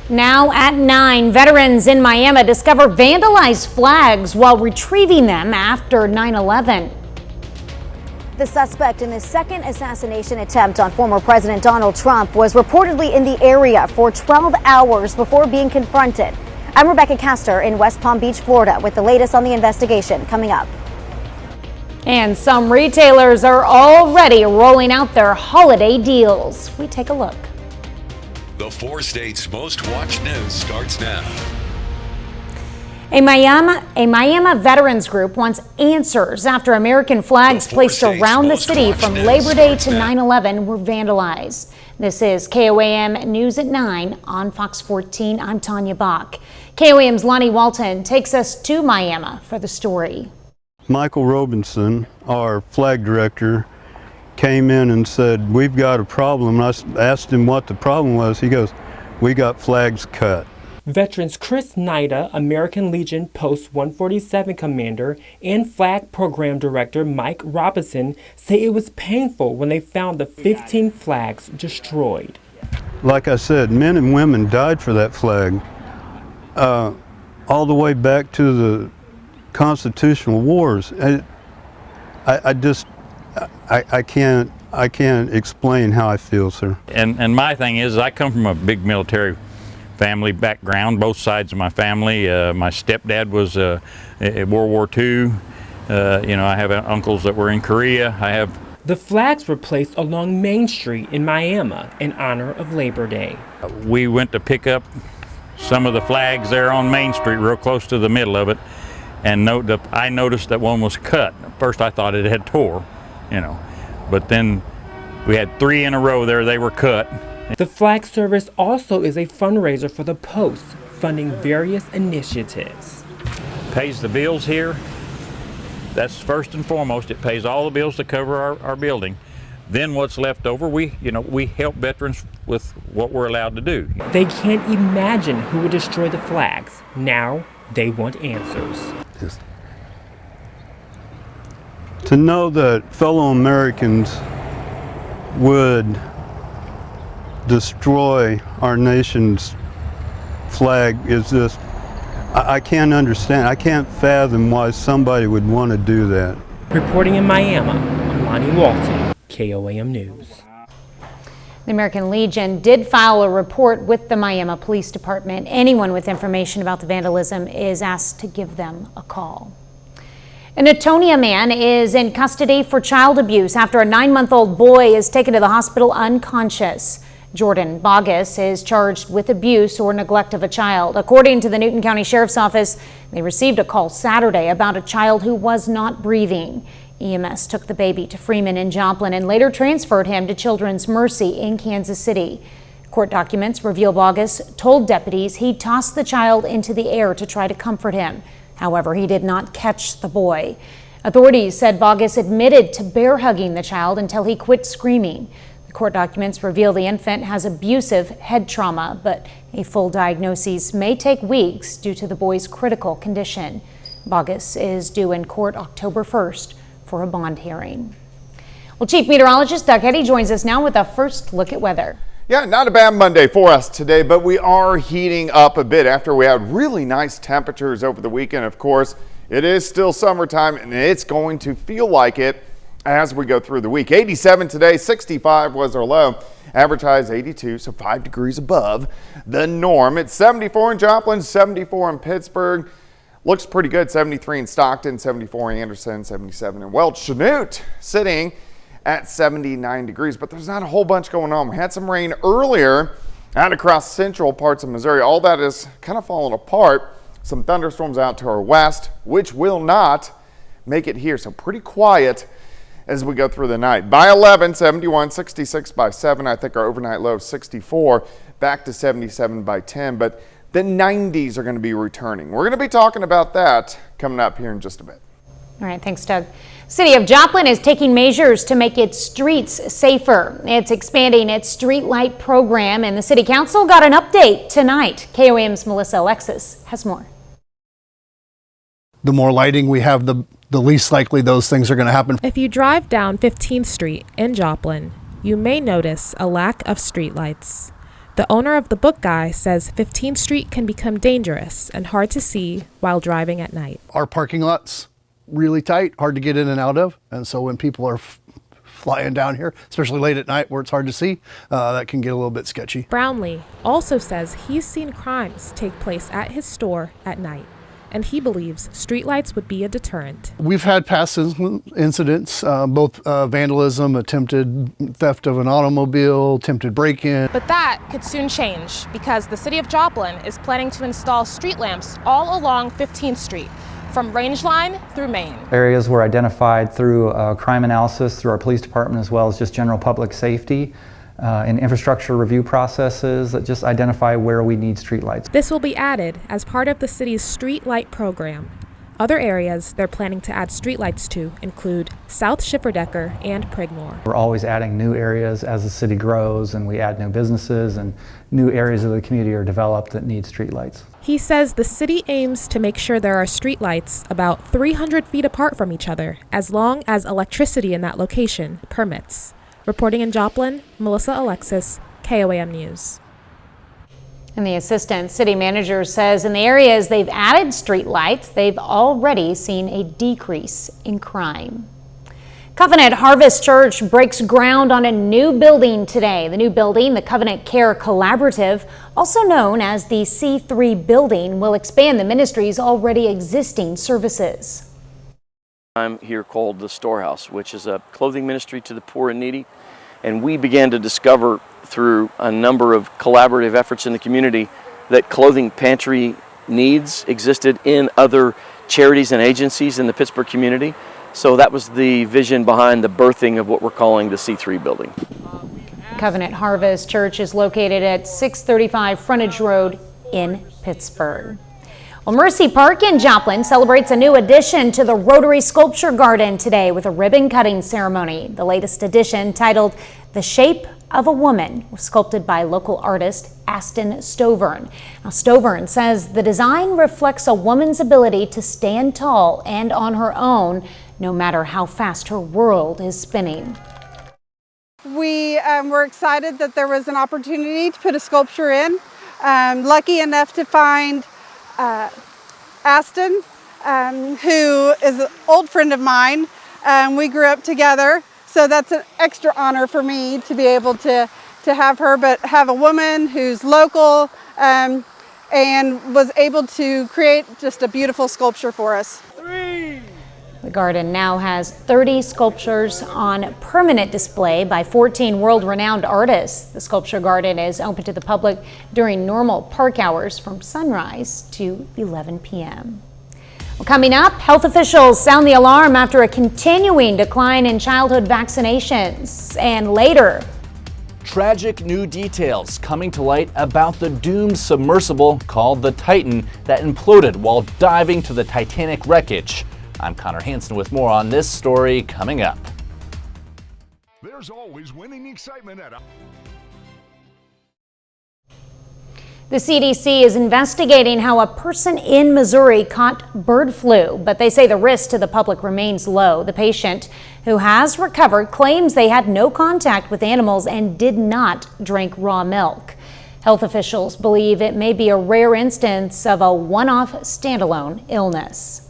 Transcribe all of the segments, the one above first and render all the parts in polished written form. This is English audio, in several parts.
Now at 9, veterans in Miami discover vandalized flags while retrieving them after 9/11. The suspect in the second assassination attempt on former President Donald Trump was reportedly in the area for 12 hours before being confronted. I'm Rebecca Castor in West Palm Beach, Florida, with the latest on the investigation coming up. And some retailers are already rolling out their holiday deals. We take a look. The 4 states' most watched news starts now. A Miami veterans group wants answers after American flags placed around the city from Labor Day to 9/11 were vandalized. This is KOAM News at 9 on Fox 14. I'm Tanya Bach. KOAM's Lonnie Walton takes us to Miami for the story. Michael Robinson, our flag director, came in and said, "We've got a problem." I asked him what the problem was. He goes, "We got flags cut." Veterans Chris Nida, American Legion Post 147 commander, and Flag Program Director Mike Robinson say it was painful when they found the 15 flags destroyed. Like I said, men and women died for that flag, all the way back to the constitutional wars. I can't explain how I feel, sir. And my thing is, I come from a big military family background, both sides of my family. My stepdad was in World War II. I have uncles that were in Korea. The flags were placed along Main Street in Miami in honor of Labor Day. We went to pick up some of the flags there on Main Street, real close to the middle of it, and I noticed that one was cut. At first I thought it had tore, but then we had 3 in a row there, they were cut. The flag service also is a fundraiser for the Post, funding various initiatives. Pays the bills here. That's first and foremost. It pays all the bills to cover our building. Then what's left over, we help veterans with what we're allowed to do. They can't imagine who would destroy the flags. Now they want answers. To know that fellow Americans would destroy our nation's flag is just, I can't understand. I can't fathom why somebody would want to do that. Reporting in Miami, I'm Lonnie Walton, KOAM News. The American Legion did file a report with the Miami Police Department. Anyone with information about the vandalism is asked to give them a call. An Etonia man is in custody for child abuse after a 9-month-old boy is taken to the hospital unconscious. Jordan Bogus is charged with abuse or neglect of a child. According to the Newton County Sheriff's Office, they received a call Saturday about a child who was not breathing. EMS took the baby to Freeman in Joplin and later transferred him to Children's Mercy in Kansas City. Court documents reveal Bogus told deputies he tossed the child into the air to try to comfort him. However, he did not catch the boy. Authorities said Bogus admitted to bear hugging the child until he quit screaming. Court documents reveal the infant has abusive head trauma, but a full diagnosis may take weeks due to the boy's critical condition. Bogus is due in court October 1st for a bond hearing. Well, Chief Meteorologist Doug Heddy joins us now with a first look at weather. Yeah, not a bad Monday for us today, but we are heating up a bit after we had really nice temperatures over the weekend. Of course, it is still summertime and it's going to feel like it as we go through the week. 87 today, 65 was our low. Average high is 82, so 5 degrees above the norm. It's 74 in Joplin, 74 in Pittsburgh. Looks pretty good. 73 in Stockton, 74 in Anderson, 77 in Welch. Chanute sitting at 79 degrees, but there's not a whole bunch going on. We had some rain earlier out across central parts of Missouri. All that is kind of falling apart. Some thunderstorms out to our west, which will not make it here. So pretty quiet as we go through the night. By 11, 71, 66 by 7. I think our overnight low is 64, back to 77 by 10. But the 90s are going to be returning. We're going to be talking about that coming up here in just a bit. All right, thanks, Doug. City of Joplin is taking measures to make its streets safer. It's expanding its street light program, and the City Council got an update tonight. KOAM's Melissa Alexis has more. The more lighting we have, the least likely those things are going to happen. If you drive down 15th Street in Joplin, you may notice a lack of streetlights. The owner of the book guy says 15th Street can become dangerous and hard to see while driving at night. Our parking lot's really tight, hard to get in and out of. And so when people are flying down here, especially late at night where it's hard to see, that can get a little bit sketchy. Brownlee also says he's seen crimes take place at his store at night, and he believes streetlights would be a deterrent. We've had past incidents, both vandalism, attempted theft of an automobile, attempted break-in. But that could soon change because the city of Joplin is planning to install street lamps all along 15th Street, from Range Line through Main. Areas were identified through crime analysis, through our police department, as well as just general public safety and infrastructure review processes that just identify where we need streetlights. This will be added as part of the city's street light program. Other areas they're planning to add streetlights to include South Schifferdecker and Prigmore. We're always adding new areas as the city grows, and we add new businesses and new areas of the community are developed that need streetlights. He says the city aims to make sure there are streetlights about 300 feet apart from each other, as long as electricity in that location permits. Reporting in Joplin, Melissa Alexis, KOAM News. And the assistant city manager says in the areas they've added streetlights, they've already seen a decrease in crime. Covenant Harvest Church breaks ground on a new building today. The new building, the Covenant Care Collaborative, also known as the C3 building, will expand the ministry's already existing services. I'm here called the Storehouse, which is a clothing ministry to the poor and needy. And we began to discover through a number of collaborative efforts in the community that clothing pantry needs existed in other charities and agencies in the Pittsburgh community. So that was the vision behind the birthing of what we're calling the C3 building. Covenant Harvest Church is located at 635 Frontage Road in Pittsburgh. Well, Mercy Park in Joplin celebrates a new addition to the Rotary Sculpture Garden today with a ribbon cutting ceremony. The latest addition, titled The Shape of a Woman, was sculpted by local artist Aston Stovern. Now, Stovern says the design reflects a woman's ability to stand tall and on her own, no matter how fast her world is spinning. We were excited that there was an opportunity to put a sculpture in. Lucky enough to find Aston, who is an old friend of mine. We grew up together, so that's an extra honor for me to be able to have her, but have a woman who's local and was able to create just a beautiful sculpture for us. The garden now has 30 sculptures on permanent display by 14 world-renowned artists. The sculpture garden is open to the public during normal park hours from sunrise to 11 p.m. Well, coming up, health officials sound the alarm after a continuing decline in childhood vaccinations. And later, tragic new details coming to light about the doomed submersible called the Titan that imploded while diving to the Titanic wreckage. I'm Connor Hansen with more on this story coming up. There's always winning excitement at the CDC is investigating how a person in Missouri caught bird flu, but they say the risk to the public remains low. The patient, who has recovered, claims they had no contact with animals and did not drink raw milk. Health officials believe it may be a rare instance of a one-off standalone illness.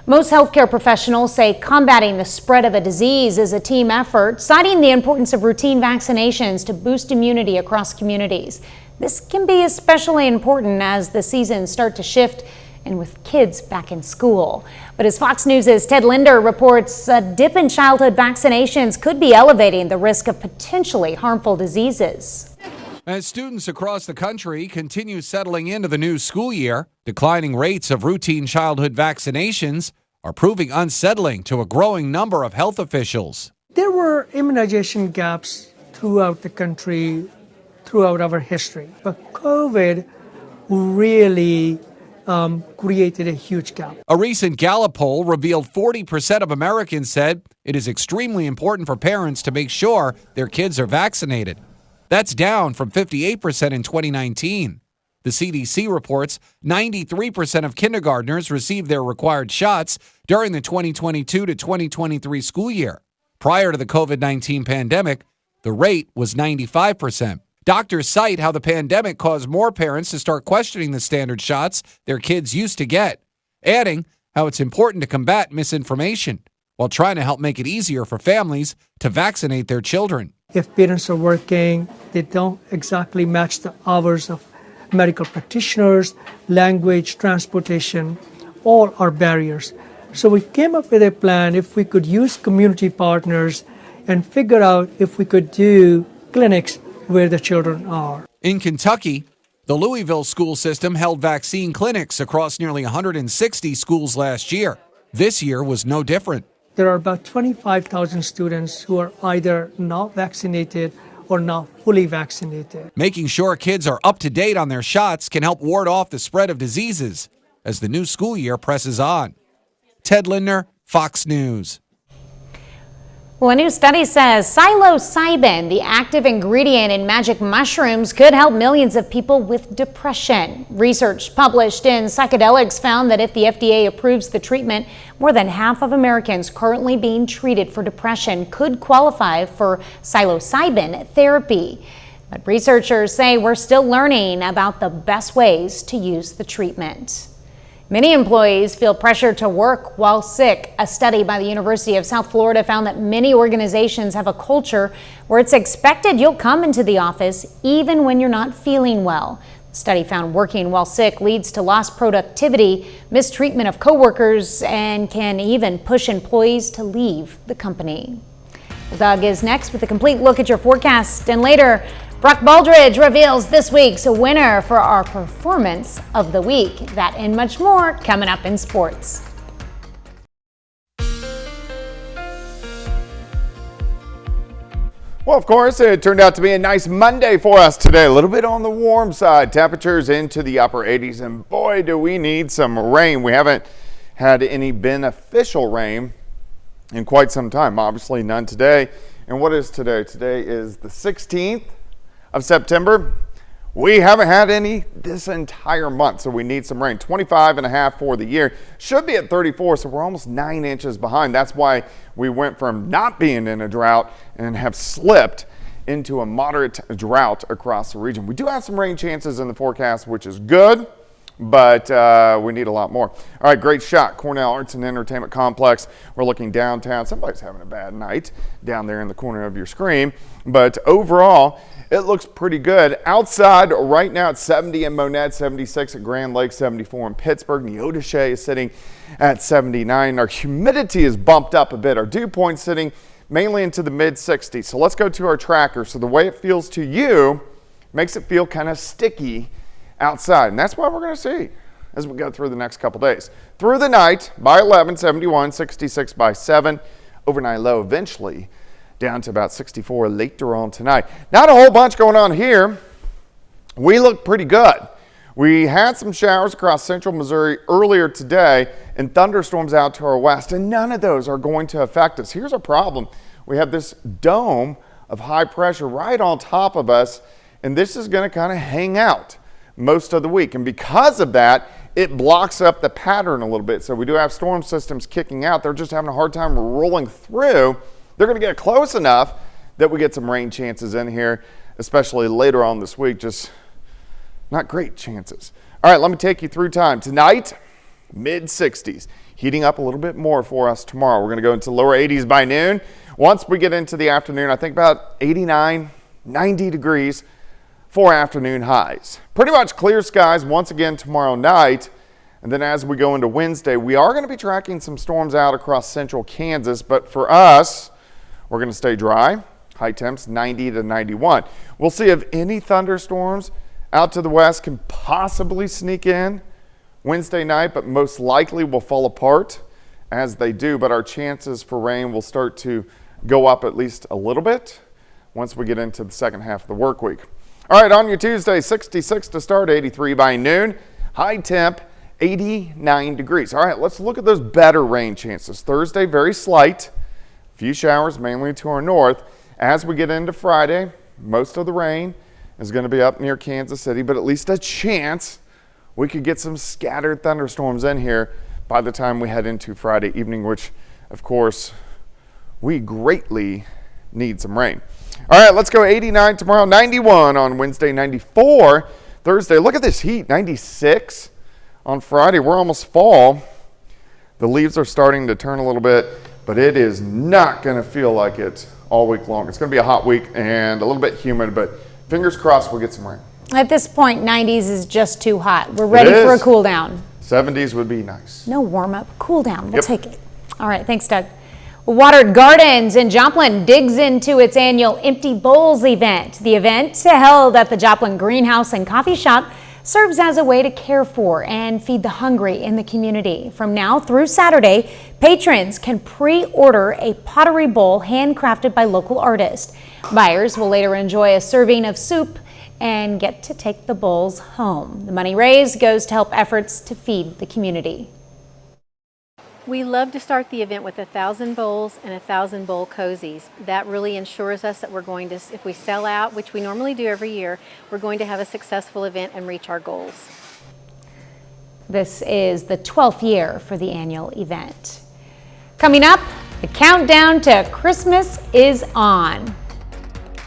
Most healthcare professionals say combating the spread of a disease is a team effort, citing the importance of routine vaccinations to boost immunity across communities. This can be especially important as the seasons start to shift and with kids back in school. But as Fox News' Ted Linder reports, a dip in childhood vaccinations could be elevating the risk of potentially harmful diseases. As students across the country continue settling into the new school year, declining rates of routine childhood vaccinations are proving unsettling to a growing number of health officials. There were immunization gaps throughout the country, throughout our history, but COVID really created a huge gap. A recent Gallup poll revealed 40% of Americans said it is extremely important for parents to make sure their kids are vaccinated. That's down from 58% in 2019. The CDC reports 93% of kindergartners received their required shots during the 2022 to 2023 school year. Prior to the COVID-19 pandemic, the rate was 95%. Doctors cite how the pandemic caused more parents to start questioning the standard shots their kids used to get, adding how it's important to combat misinformation while trying to help make it easier for families to vaccinate their children. If parents are working, they don't exactly match the hours of medical practitioners, language, transportation, all are barriers. So we came up with a plan if we could use community partners and figure out if we could do clinics where the children are. In Kentucky, the Louisville school system held vaccine clinics across nearly 160 schools last year. This year was no different. There are about 25,000 students who are either not vaccinated or not fully vaccinated. Making sure kids are up to date on their shots can help ward off the spread of diseases as the new school year presses on. Ted Lindner, Fox News. Well, a new study says psilocybin, the active ingredient in magic mushrooms, could help millions of people with depression. Research published in Psychedelics found that if the FDA approves the treatment, more than half of Americans currently being treated for depression could qualify for psilocybin therapy. But researchers say we're still learning about the best ways to use the treatment. Many employees feel pressure to work while sick. A study by the University of South Florida found that many organizations have a culture where it's expected you'll come into the office even when you're not feeling well. The study found working while sick leads to lost productivity, mistreatment of coworkers, and can even push employees to leave the company. Well, Doug is next with a complete look at your forecast, and later, Brock Baldridge reveals this week's winner for our Performance of the Week. That and much more coming up in sports. Well, of course, it turned out to be a nice Monday for us today. A little bit on the warm side. Temperatures into the upper 80s, and boy, do we need some rain. We haven't had any beneficial rain in quite some time. Obviously, none today. And what is today? Today is the 16th of September. We haven't had any this entire month, so we need some rain. 25.5 for the year. Should be at 34, so we're almost 9 inches behind. That's why we went from not being in a drought and have slipped into a moderate drought across the region. We do have some rain chances in the forecast, which is good, but we need a lot more. All right, great shot. Cornell Arts and Entertainment Complex. We're looking downtown. Somebody's having a bad night down there in the corner of your screen, but overall, it looks pretty good. Outside right now it's 70 in Monette, 76 at Grand Lake, 74 in Pittsburgh. Neodesha is sitting at 79. Our humidity is bumped up a bit. Our dew point sitting mainly into the mid 60s. So let's go to our tracker. So the way it feels to you makes it feel kind of sticky outside. And that's what we're going to see as we go through the next couple days. Through the night, by 11, 71, 66 by 7. Overnight low eventually down to about 64 later on tonight. Not a whole bunch going on here. We look pretty good. We had some showers across central Missouri earlier today and thunderstorms out to our west, and none of those are going to affect us. Here's a problem. We have this dome of high pressure right on top of us, and this is going to kind of hang out most of the week. And because of that, it blocks up the pattern a little bit. So we do have storm systems kicking out. They're just having a hard time rolling through. They're going to get close enough that we get some rain chances in here, especially later on this week. Just not great chances. All right, let me take you through time. Tonight, mid 60s. Heating up a little bit more for us tomorrow. We're going to go into lower 80s by noon. Once we get into the afternoon, I think about 89, 90 degrees for afternoon highs. Pretty much clear skies once again tomorrow night. And then as we go into Wednesday, we are going to be tracking some storms out across central Kansas. But for us, we're going to stay dry. High temps 90 to 91. We'll see if any thunderstorms out to the west can possibly sneak in Wednesday night, but most likely will fall apart as they do. But our chances for rain will start to go up at least a little bit once we get into the second half of the work week. All right, on your Tuesday, 66 to start, 83 by noon. High temp 89 degrees. All right, let's look at those better rain chances. Thursday, very slight. Few showers mainly to our north. As we get into Friday, most of the rain is going to be up near Kansas City, but at least a chance we could get some scattered thunderstorms in here by the time we head into Friday evening, which, of course, we greatly need some rain. All right, let's go 89 tomorrow, 91 on Wednesday, 94 Thursday. Look at this heat, 96 on Friday. We're almost fall. The leaves are starting to turn a little bit, but it is not going to feel like it all week long. It's going to be a hot week and a little bit humid, but fingers crossed we'll get some rain. At this point, 90s is just too hot. We're ready for a cool down. 70s would be nice. No warm up, cool down. We'll take it. All right, thanks, Doug. Watered Gardens in Joplin digs into its annual Empty Bowls event. The event, held at the Joplin Greenhouse and Coffee Shop, serves as a way to care for and feed the hungry in the community. From now through Saturday, patrons can pre-order a pottery bowl handcrafted by local artists. Buyers will later enjoy a serving of soup and get to take the bowls home. The money raised goes to help efforts to feed the community. We love to start the event with 1,000 bowls and 1,000 bowl cozies. That really ensures us that we're going to, if we sell out, which we normally do every year, we're going to have a successful event and reach our goals. This is the 12th year for the annual event. Coming up, the countdown to Christmas is on.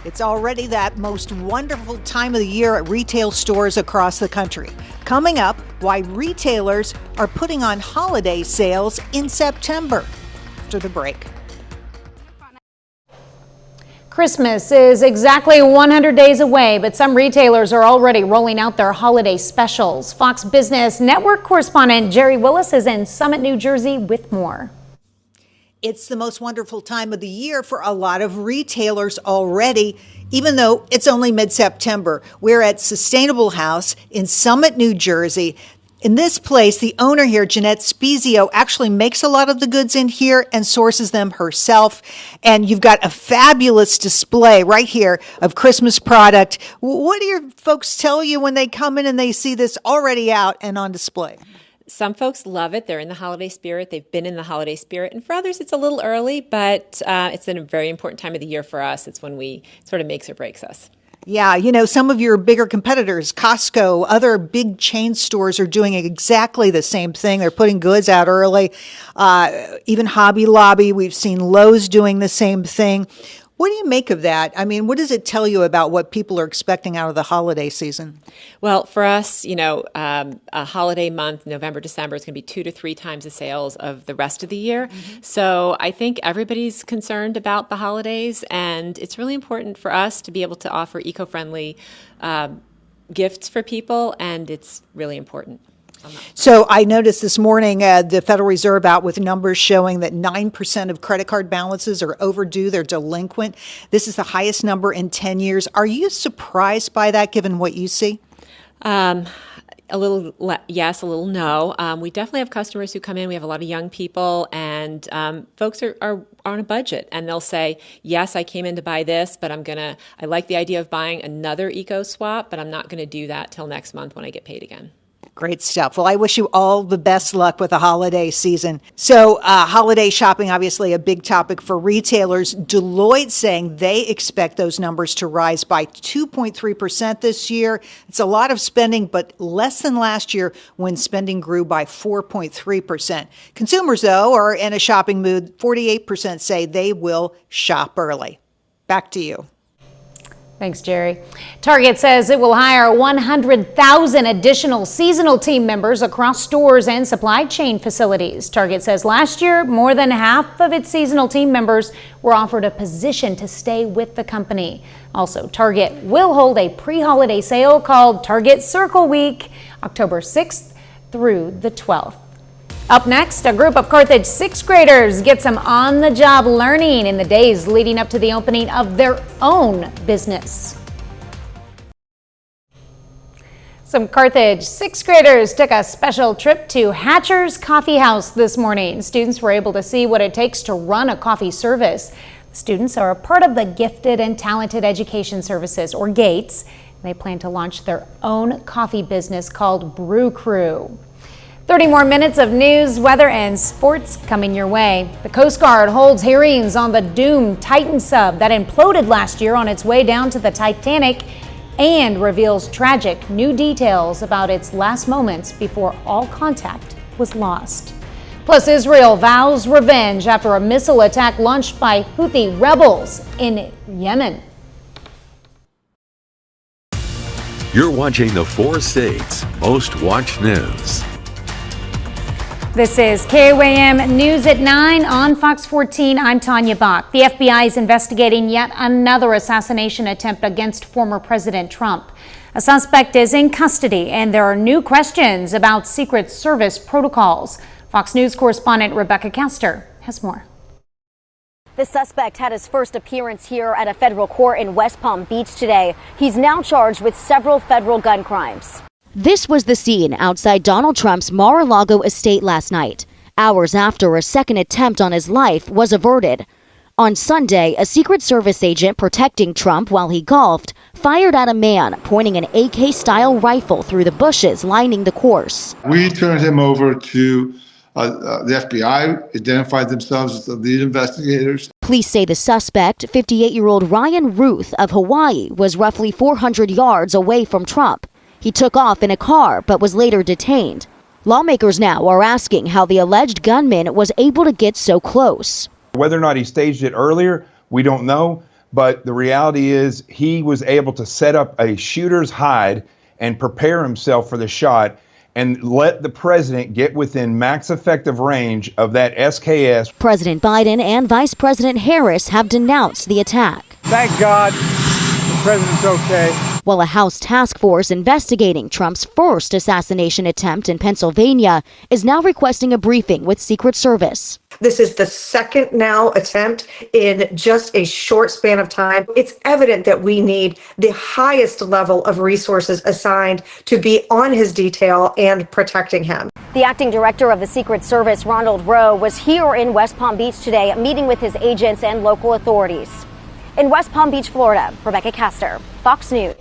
It's already that most wonderful time of the year at retail stores across the country. Coming up, why retailers are putting on holiday sales in September. After the break. Christmas is exactly 100 days away, but some retailers are already rolling out their holiday specials. Fox Business Network correspondent Jerry Willis is in Summit, New Jersey with more. It's the most wonderful time of the year for a lot of retailers already, even though it's only mid-September. We're at Sustainable House in Summit, New Jersey. In this place, the owner here, Jeanette Spezio, actually makes a lot of the goods in here and sources them herself. And you've got a fabulous display right here of Christmas product. What do your folks tell you when they come in and they see this already out and on display? Some folks love it. They're in the holiday spirit. They've been in the holiday spirit. And for others, it's a little early, but it's a very important time of the year for us. It's when we sort of makes or breaks us. Yeah, you know, some of your bigger competitors, Costco, other big chain stores are doing exactly the same thing. They're putting goods out early. Even Hobby Lobby, we've seen Lowe's doing the same thing. What do you make of that? I mean, what does it tell you about what people are expecting out of the holiday season? Well, for us, you know, a holiday month, November, December, is going to be 2 to 3 times the sales of the rest of the year. Mm-hmm. So I think everybody's concerned about the holidays, and it's really important for us to be able to offer eco-friendly gifts for people, and it's really important. So I noticed this morning the Federal Reserve out with numbers showing that 9% of credit card balances are overdue, they're delinquent. This is the highest number in 10 years. Are you surprised by that given what you see? A little yes, a little no. We definitely have customers who come in. We have a lot of young people, and folks are on a budget, and they'll say, yes, I came in to buy this, but I like the idea of buying another Eco Swap, but I'm not going to do that till next month when I get paid again. Great stuff. Well, I wish you all the best luck with the holiday season. So holiday shopping, obviously a big topic for retailers. Deloitte saying they expect those numbers to rise by 2.3% this year. It's a lot of spending, but less than last year when spending grew by 4.3%. Consumers, though, are in a shopping mood. 48% say they will shop early. Back to you. Thanks, Jerry. Target says it will hire 100,000 additional seasonal team members across stores and supply chain facilities. Target says last year, more than half of its seasonal team members were offered a position to stay with the company. Also, Target will hold a pre-holiday sale called Target Circle Week, October 6th through the 12th. Up next, a group of Carthage 6th graders get some on-the-job learning in the days leading up to the opening of their own business. Some Carthage 6th graders took a special trip to Hatcher's Coffee House this morning. Students were able to see what it takes to run a coffee service. The students are a part of the Gifted and Talented Education Services, or GATES. They plan to launch their own coffee business called Brew Crew. 30 more minutes of news, weather, and sports coming your way. The Coast Guard holds hearings on the doomed Titan sub that imploded last year on its way down to the Titanic and reveals tragic new details about its last moments before all contact was lost. Plus, Israel vows revenge after a missile attack launched by Houthi rebels in Yemen. You're watching the 4 states' most watched news. This is KOAM News at 9 on Fox 14. I'm Tanya Bach. The FBI is investigating yet another assassination attempt against former President Trump. A suspect is in custody, and there are new questions about Secret Service protocols. Fox News correspondent Rebecca Castor has more. The suspect had his first appearance here at a federal court in West Palm Beach today. He's now charged with several federal gun crimes. This was the scene outside Donald Trump's Mar-a-Lago estate last night, hours after a second attempt on his life was averted. On Sunday, a Secret Service agent protecting Trump while he golfed fired at a man pointing an AK-style rifle through the bushes lining the course. We turned him over to the FBI, identified themselves as the lead investigators. Police say the suspect, 58-year-old Ryan Ruth of Hawaii, was roughly 400 yards away from Trump. He took off in a car but was later detained. Lawmakers now are asking how the alleged gunman was able to get so close. Whether or not he staged it earlier, we don't know. But the reality is he was able to set up a shooter's hide and prepare himself for the shot and let the president get within max effective range of that SKS. President Biden and Vice President Harris have denounced the attack. Thank God the president's okay. While a House task force investigating Trump's first assassination attempt in Pennsylvania is now requesting a briefing with Secret Service. This is the second now attempt in just a short span of time. It's evident that we need the highest level of resources assigned to be on his detail and protecting him. The acting director of the Secret Service, Ronald Rowe, was here in West Palm Beach today, meeting with his agents and local authorities. In West Palm Beach, Florida, Rebecca Castor, Fox News.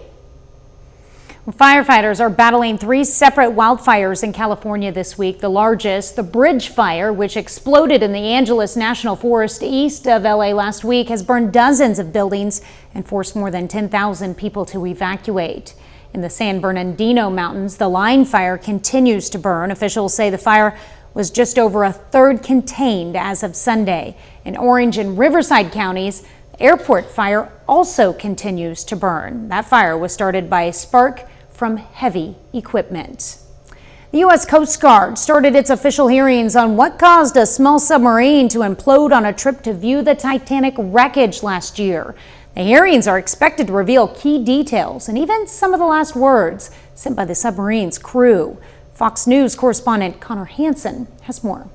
Firefighters are battling 3 separate wildfires in California this week. The largest, the Bridge Fire, which exploded in the Angeles National Forest east of LA last week, has burned dozens of buildings and forced more than 10,000 people to evacuate. In the San Bernardino Mountains, the line fire continues to burn. Officials say the fire was just over a third contained as of Sunday. In Orange and Riverside counties, the airport fire also continues to burn. That fire was started by a spark from heavy equipment. The U.S. Coast Guard started its official hearings on what caused a small submarine to implode on a trip to view the Titanic wreckage last year. The hearings are expected to reveal key details and even some of the last words sent by the submarine's crew. Fox News correspondent Connor Hansen has more.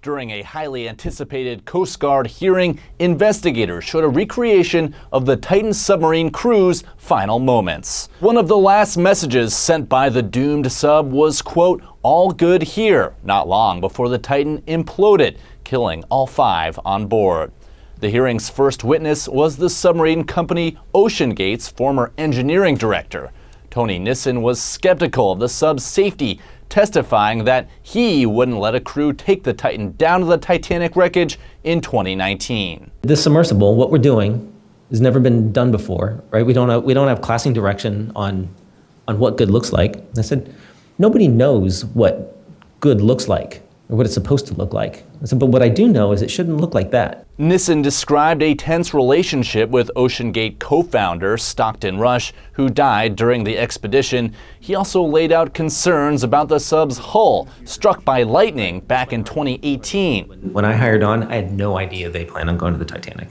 During a highly anticipated Coast Guard hearing, investigators showed a recreation of the Titan submarine crew's final moments. One of the last messages sent by the doomed sub was, quote, "all good here," not long before the Titan imploded, killing all 5 on board. The hearing's first witness was the submarine company OceanGate's former engineering director. Tony Nissen was skeptical of the sub's safety, testifying that he wouldn't let a crew take the Titan down to the Titanic wreckage in 2019. This submersible, what we're doing, has never been done before, right? We don't have classing direction on what good looks like. I said, nobody knows what good looks like or what it's supposed to look like. I said, but what I do know is it shouldn't look like that. Nissen described a tense relationship with OceanGate co-founder Stockton Rush, who died during the expedition. He also laid out concerns about the sub's hull, struck by lightning back in 2018. When I hired on, I had no idea they planned on going to the Titanic.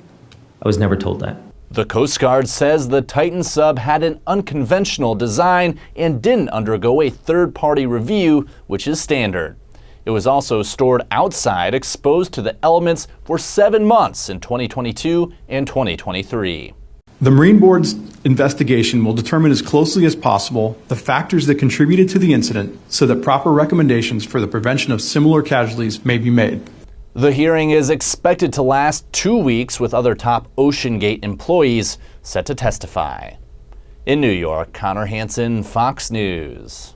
I was never told that. The Coast Guard says the Titan sub had an unconventional design and didn't undergo a third-party review, which is standard. It was also stored outside, exposed to the elements for 7 months in 2022 and 2023. The Marine Board's investigation will determine as closely as possible the factors that contributed to the incident so that proper recommendations for the prevention of similar casualties may be made. The hearing is expected to last 2 weeks, with other top OceanGate employees set to testify. In New York, Connor Hansen, Fox News.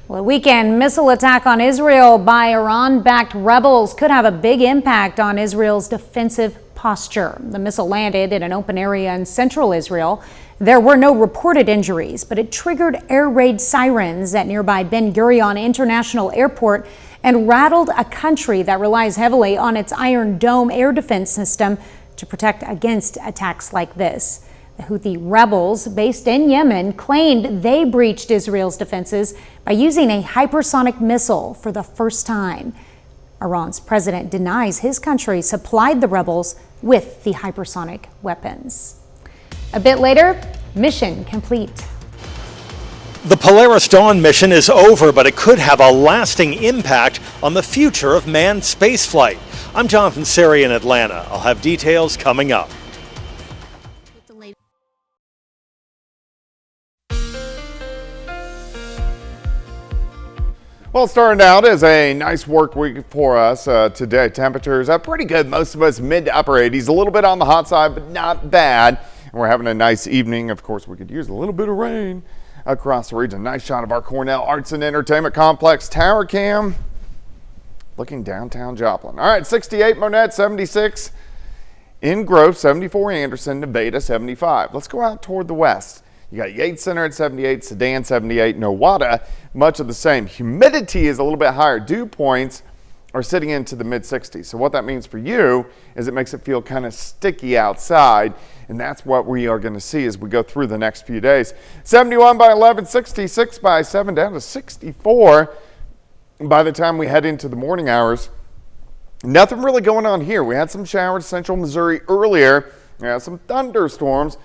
Well, a weekend missile attack on Israel by Iran-backed rebels could have a big impact on Israel's defensive posture. The missile landed in an open area in central Israel. There were no reported injuries, but it triggered air raid sirens at nearby Ben Gurion International Airport and rattled a country that relies heavily on its Iron Dome air defense system to protect against attacks like this. Houthi rebels based in Yemen claimed they breached Israel's defenses by using a hypersonic missile for the first time. Iran's president denies his country supplied the rebels with the hypersonic weapons. A bit later, mission complete. The Polaris Dawn mission is over, but it could have a lasting impact on the future of manned spaceflight. I'm Jonathan Seri in Atlanta. I'll have details coming up. Well, starting out as a nice work week for us today. Temperatures are pretty good. Most of us mid to upper 80s. A little bit on the hot side, but not bad. And we're having a nice evening. Of course, we could use a little bit of rain across the region. Nice shot of our Cornell Arts and Entertainment Complex tower cam looking downtown Joplin. All right, 68 Monette, 76 in Grove, 74 Anderson, Nevada, 75. Let's go out toward the west. You got Yates Center at 78, Sedan 78, Nowata, much of the same. Humidity is a little bit higher. Dew points are sitting into the mid 60s. So what that means for you is it makes it feel kind of sticky outside. And that's what we are going to see as we go through the next few days. 71 by 11, 66 by 7, down to 64 by the time we head into the morning hours. Nothing really going on here. We had some showers central Missouri earlier. We had some thunderstorms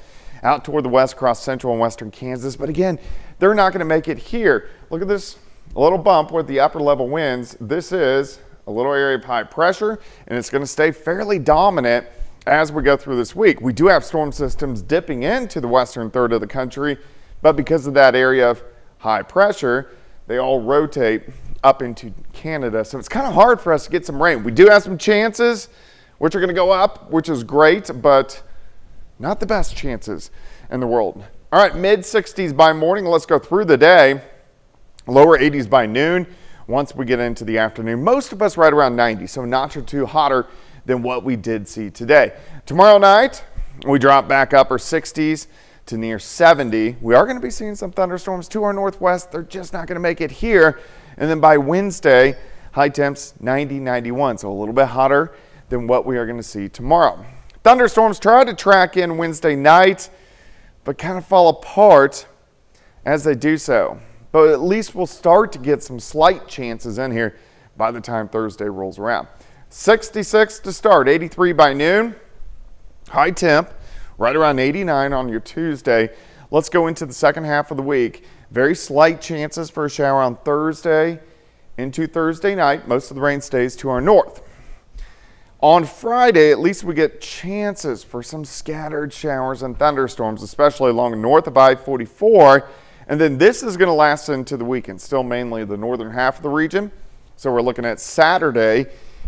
out toward the west across central and western Kansas. But again, they're not going to make it here. Look at this little bump with the upper level winds. This is a little area of high pressure, and it's going to stay fairly dominant as we go through this week. We do have storm systems dipping into the western third of the country, but because of that area of high pressure, they all rotate up into Canada. So it's kind of hard for us to get some rain. We do have some chances, which are going to go up, which is great, but not the best chances in the world. All right, mid 60s by morning. Let's go through the day. Lower 80s by noon. Once we get into the afternoon, most of us right around 90, so not too hotter than what we did see today. Tomorrow night, we drop back upper 60s to near 70. We are going to be seeing some thunderstorms to our northwest. They're just not going to make it here. And then by Wednesday, high temps 90, 91, so a little bit hotter than what we are going to see tomorrow. Thunderstorms try to track in Wednesday night, but kind of fall apart as they do so. But at least we'll start to get some slight chances in here by the time Thursday rolls around. 66 to start, 83 by noon. High temp, right around 89 on your Tuesday. Let's go into the second half of the week. Very slight chances for a shower on Thursday into Thursday night. Most of the rain stays to our north. On Friday, at least we get chances for some scattered showers and thunderstorms, especially along north of I-44. And then this is going to last into the weekend, still mainly the northern half of the region. So we're looking at Saturday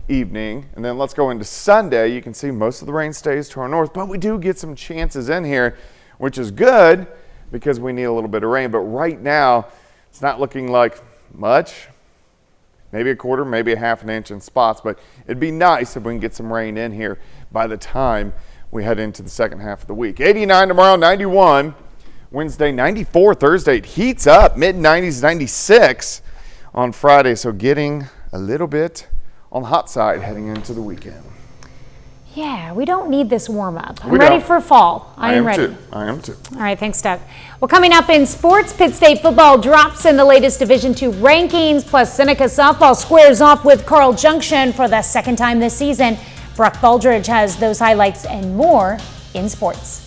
evening, and then let's go into Sunday. You can see most of the rain stays to our north, but we do get some chances in here, which is good because we need a little bit of rain. But right now, it's not looking like much. Maybe a quarter, maybe a half an inch in spots, but it'd be nice if we can get some rain in here by the time we head into the second half of the week. 89 tomorrow, 91. Wednesday, 94. Thursday, it heats up, mid-90s, 96 on Friday. So getting a little bit on the hot side heading into the weekend. Yeah, we don't need this warm up. I'm ready for fall. I am ready. I am too. All right, thanks, Doug. Well, coming up in sports, Pitt State football drops in the latest Division II rankings, plus Seneca softball squares off with Carl Junction for the second time this season. Brock Baldridge has those highlights and more in sports.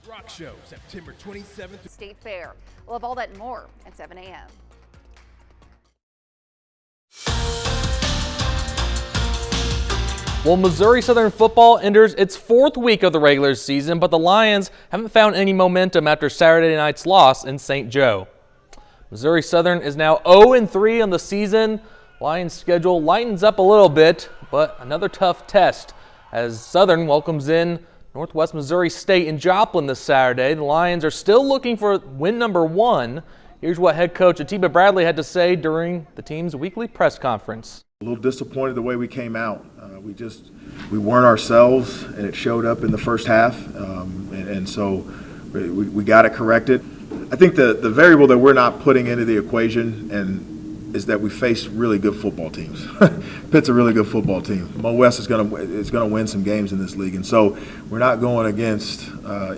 Rock Show, September 27th. State Fair. We'll have all that and more at 7 a.m. Well, Missouri Southern football enters its fourth week of the regular season, but the Lions haven't found any momentum after Saturday night's loss in St. Joe. Missouri Southern is now 0-3 on the season. Lions' schedule lightens up a little bit, but another tough test as Southern welcomes in Northwest Missouri State in Joplin this Saturday. The Lions are still looking for win number 1. Here's what head coach Atiba Bradley had to say during the team's weekly press conference. A little disappointed the way we came out. We weren't ourselves, and it showed up in the first half, and so we got it corrected. I think the variable that we're not putting into the equation, and is that we face really good football teams. Pitt's a really good football team. Mo West is going to win some games in this league, and so we're not going against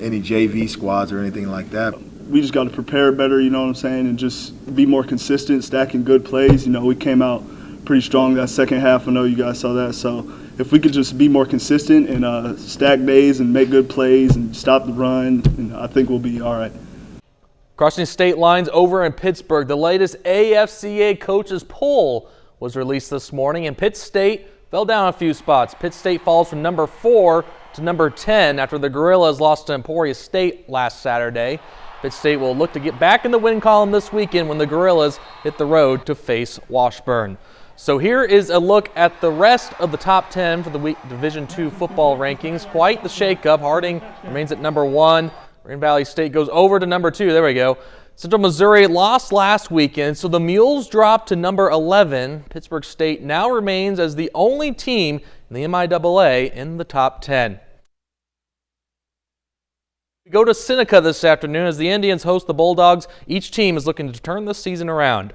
any JV squads or anything like that. We just got to prepare better, you know what I'm saying, and just be more consistent, stacking good plays. You know, we came out pretty strong that second half. I know you guys saw that. So if we could just be more consistent and stack days and make good plays and stop the run, I think we'll be all right. Crossing state lines over in Pittsburgh, the latest AFCA coaches poll was released this morning, and Pitt State fell down a few spots. Pitt State falls from number 4 to number 10 after the Gorillas lost to Emporia State last Saturday. Pitt State will look to get back in the win column this weekend when the Gorillas hit the road to face Washburn. So here is a look at the rest of the top 10 for the week Division II football rankings. Quite the shakeup. Harding remains at number 1. Green Valley State goes over to number 2. There we go. Central Missouri lost last weekend, so the Mules dropped to number 11. Pittsburgh State now remains as the only team in the MIAA in the top 10. We go to Seneca this afternoon as the Indians host the Bulldogs. Each team is looking to turn the season around.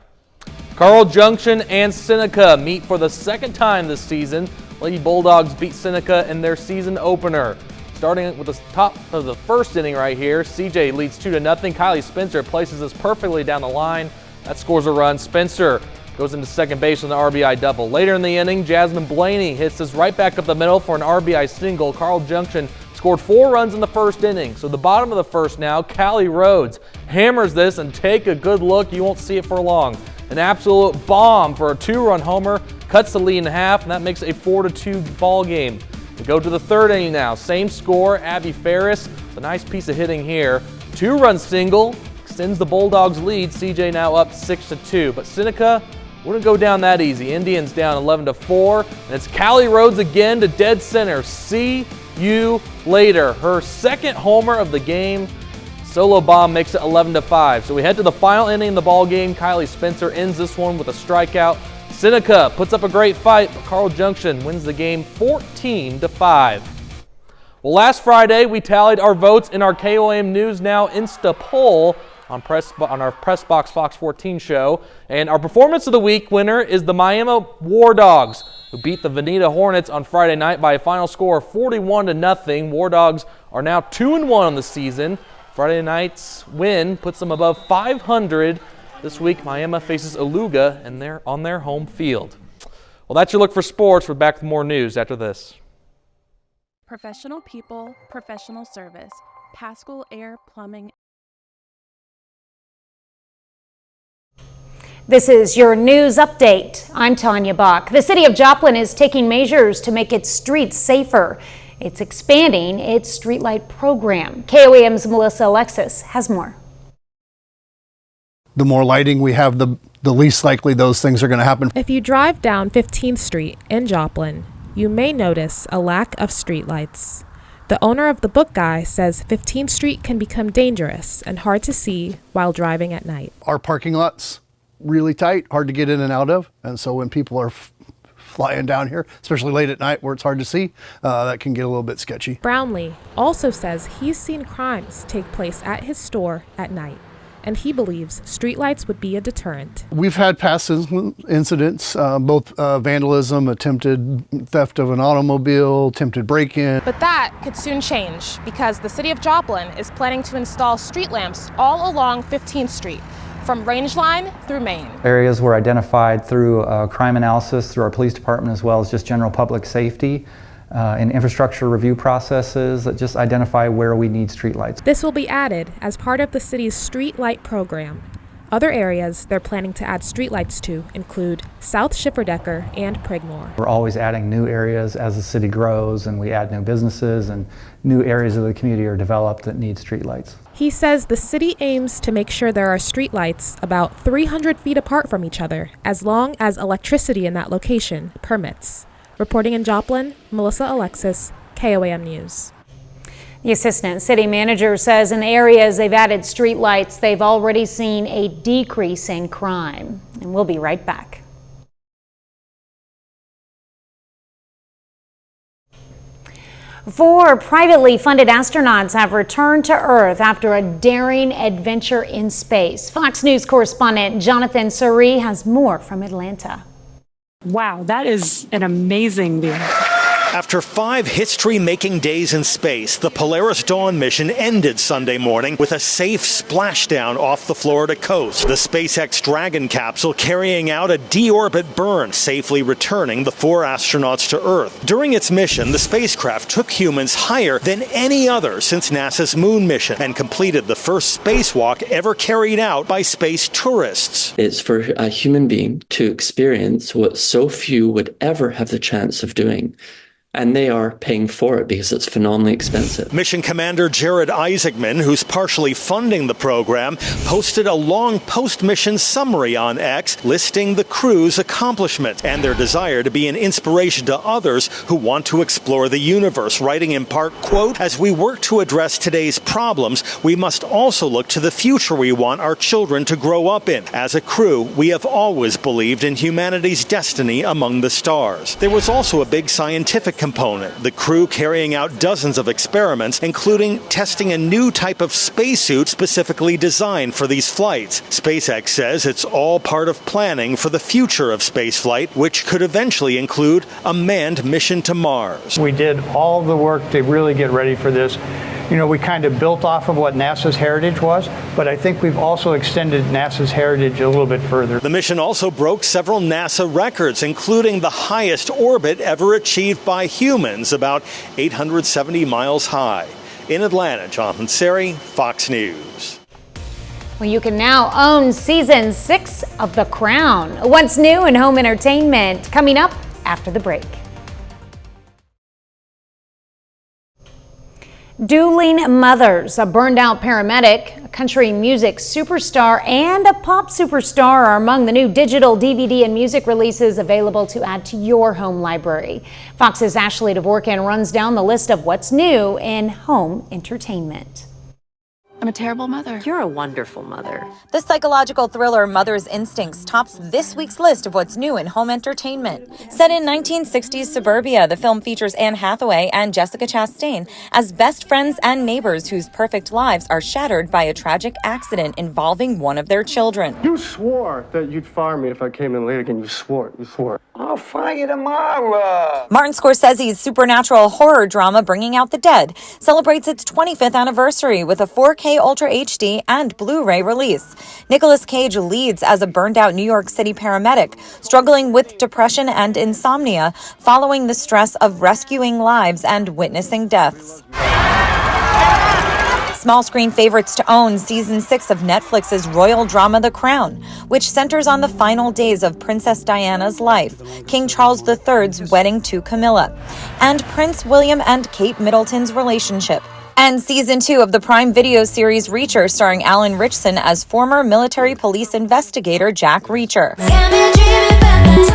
Carl Junction and Seneca meet for the second time this season. Lady Bulldogs beat Seneca in their season opener. Starting with the top of the first inning right here, CJ leads 2-0. Kylie Spencer places this perfectly down the line. That scores a run. Spencer goes into second base with an RBI double. Later in the inning, Jasmine Blaney hits this right back up the middle for an RBI single. Carl Junction scored 4 runs in the first inning. So the bottom of the first now, Callie Rhodes hammers this, and take a good look. You won't see it for long. An absolute bomb for a 2-run homer, cuts the lead in half, and that makes a 4-2 ball game. We go to the third inning now. Same score, Abby Ferris, a nice piece of hitting here. 2-run single, extends the Bulldogs lead. CJ now up 6-2, but Seneca wouldn't go down that easy. Indians down 11-4, and it's Callie Rhodes again to dead center. See you later. Her second homer of the game. Solo bomb makes it 11-5. So we head to the final inning of the ball game. Kylie Spencer ends this one with a strikeout. Seneca puts up a great fight, but Carl Junction wins the game 14-5. Well, last Friday we tallied our votes in our KOAM News Now Insta poll on our Press Box Fox 14 show, and our Performance of the Week winner is the Miami War Dogs, who beat the Veneta Hornets on Friday night by a final score of 41-0. War Dogs are now 2-1 on the season. Friday night's win puts them above 500. This week, Miami faces Aluga, and they're on their home field. Well, that's your look for sports. We're back with more news after this. Professional people, professional service. Pascal Air Plumbing. This is your news update. I'm Tanya Bach. The city of Joplin is taking measures to make its streets safer. It's expanding its streetlight program. KOAM's Melissa Alexis has more. The more lighting we have, the least likely those things are going to happen. If you drive down 15th Street in Joplin, you may notice a lack of streetlights. The owner of the Book Guy says 15th Street can become dangerous and hard to see while driving at night. Our parking lot's really tight, hard to get in and out of, and so when people are flying down here, especially late at night where it's hard to see, that can get a little bit sketchy. Brownlee also says he's seen crimes take place at his store at night, and he believes streetlights would be a deterrent. We've had past incidents, both vandalism, attempted theft of an automobile, attempted break-in. But that could soon change because the city of Joplin is planning to install street lamps all along 15th Street, from Rangeline through Main. Areas were identified through crime analysis, through our police department, as well as just general public safety and infrastructure review processes that just identify where we need streetlights. This will be added as part of the city's street light program. Other areas they're planning to add streetlights to include South Schifferdecker and Pregmore. We're always adding new areas as the city grows, and we add new businesses, and new areas of the community are developed that need streetlights. He says the city aims to make sure there are streetlights about 300 feet apart from each other, as long as electricity in that location permits. Reporting in Joplin, Melissa Alexis, KOAM News. The assistant city manager says in the areas they've added streetlights, they've already seen a decrease in crime. And we'll be right back. 4 privately funded astronauts have returned to Earth after a daring adventure in space. Fox News correspondent Jonathan Surrey has more from Atlanta. Wow, that is an amazing view. After 5 history-making days in space, the Polaris Dawn mission ended Sunday morning with a safe splashdown off the Florida coast. The SpaceX Dragon capsule carrying out a deorbit burn, safely returning the 4 astronauts to Earth. During its mission, the spacecraft took humans higher than any other since NASA's moon mission and completed the first spacewalk ever carried out by space tourists. It's for a human being to experience what so few would ever have the chance of doing. And they are paying for it because it's phenomenally expensive. Mission Commander Jared Isaacman, who's partially funding the program, posted a long post-mission summary on X listing the crew's accomplishment and their desire to be an inspiration to others who want to explore the universe, writing in part, quote, "As we work to address today's problems, we must also look to the future we want our children to grow up in. As a crew, we have always believed in humanity's destiny among the stars." There was also a big scientific component, the crew carrying out dozens of experiments, including testing a new type of spacesuit specifically designed for these flights. SpaceX says it's all part of planning for the future of spaceflight, which could eventually include a manned mission to Mars. We did all the work to really get ready for this. You know, we kind of built off of what NASA's heritage was, but I think we've also extended NASA's heritage a little bit further. The mission also broke several NASA records, including the highest orbit ever achieved by humans, about 870 miles high. In Atlanta, Jonathan Surrey, Fox News. Well, you can now own season 6 of The Crown. What's new in home entertainment? Coming up after the break. Dueling Mothers, a burned-out paramedic, a country music superstar, and a pop superstar are among the new digital DVD and music releases available to add to your home library. Fox's Ashley Dvorkin runs down the list of what's new in home entertainment. I'm a terrible mother. You're a wonderful mother. The psychological thriller Mother's Instincts tops this week's list of what's new in home entertainment. Set in 1960s suburbia, the film features Anne Hathaway and Jessica Chastain as best friends and neighbors whose perfect lives are shattered by a tragic accident involving one of their children. You swore that you'd fire me if I came in late again. You swore. I'll fire you tomorrow. Martin Scorsese's supernatural horror drama Bringing Out the Dead celebrates its 25th anniversary with a 4K Ultra HD and Blu-ray release. Nicolas Cage leads as a burned-out New York City paramedic, struggling with depression and insomnia following the stress of rescuing lives and witnessing deaths. Small screen favorites to own season 6 of Netflix's royal drama The Crown, which centers on the final days of Princess Diana's life, King Charles III's wedding to Camilla, and Prince William and Kate Middleton's relationship. And season 2 of the Prime Video series Reacher, starring Alan Ritchson as former military police investigator Jack Reacher.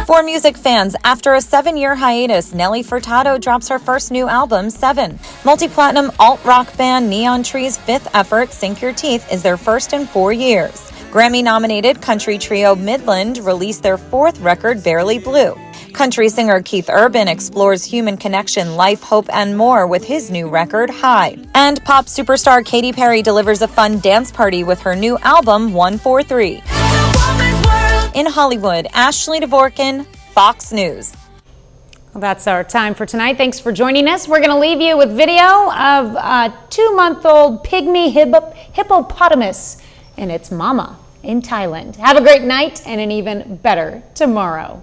For music fans, after a 7-year hiatus, Nelly Furtado drops her first new album, 7. Multi-platinum alt-rock band Neon Tree's 5th effort, Sink Your Teeth, is their first in 4 years. Grammy-nominated country trio Midland released their 4th record, Barely Blue. Country singer Keith Urban explores human connection, life, hope, and more with his new record, High. And pop superstar Katy Perry delivers a fun dance party with her new album, 143. In Hollywood, Ashley Dvorkin, Fox News. Well, that's our time for tonight. Thanks for joining us. We're going to leave you with video of a 2-month-old pygmy hippopotamus and its mama in Thailand. Have a great night and an even better tomorrow.